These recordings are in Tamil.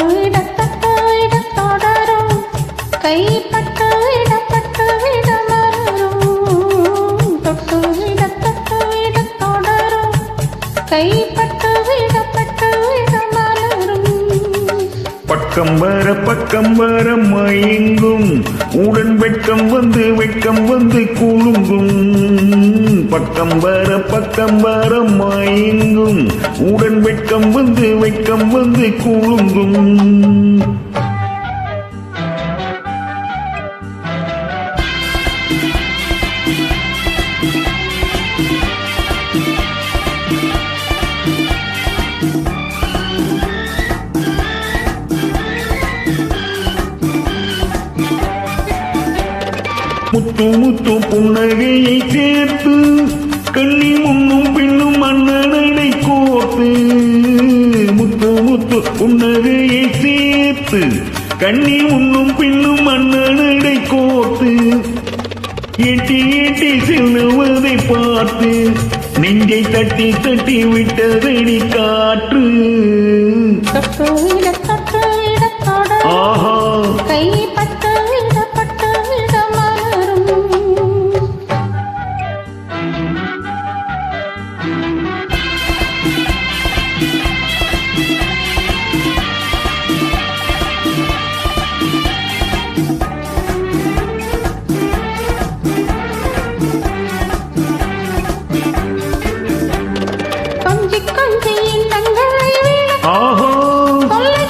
விட தொடரும் கைப்பட்டு விட மலரும் தொட்டு விட தொடரும் கைப்பட்டு விட மலரும் பக்கம் வர மயங்கும் உடன் வெட்கம் வந்து குலுங்கும் பக்கம் வர மயங்கும் உடன் வெட்கம் வந்து குலுங்கும் முத்து புன்னகையை சேர்த்து கண்ணி முன்னும் பின்னும் அண்ணனை கோர்த்து முத்து புன்னகையை சேர்த்து கண்ணி முன்னும் பின்னும் அண்ணனை கோர்த்து எட்டி செல்லுவதை பார்த்து நெஞ்சை தட்டி விட்டதடி காற்று ஆஹா கைப்பட்டு விட மலரும் கொஞ்சி எண்ணங்களை ஆஹா கொள்ளை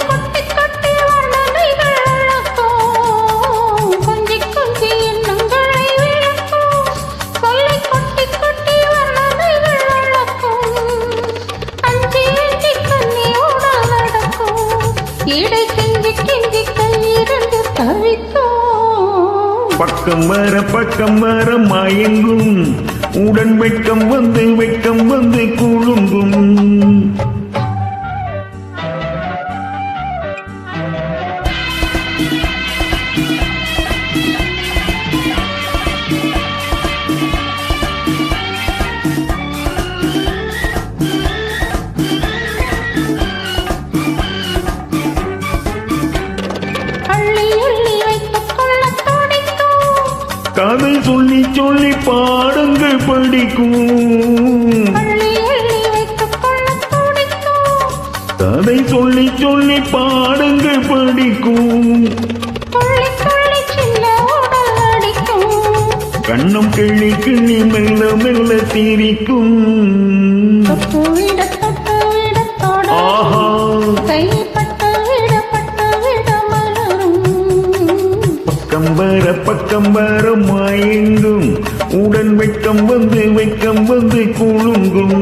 கொட்டி வண்ணனைகள் அழகும் கொஞ்சி எண்ணங்களை விளக்கும் கொள்ளை கொட்டி வண்ணனைகள் அழகும் அஞ்சி கண்ணியோட நடக்கும் இடை கெஞ்சி கையிரண்டு தவிக்கும் பக்கம் வர மயங்கும் உடன் வெட்கம் வந்து குலுங்கும் கதை சொல்லி பாடங்கள் படிக்கும் கதை சொல்லி பாடங்கள் படிக்கும் கண்ணம் கிள்ளி மெல்ல சிரிக்கும் ஆஹா பக்கம் வர மயங்கும் உடன் வெட்கம் வந்து குலுங்கும்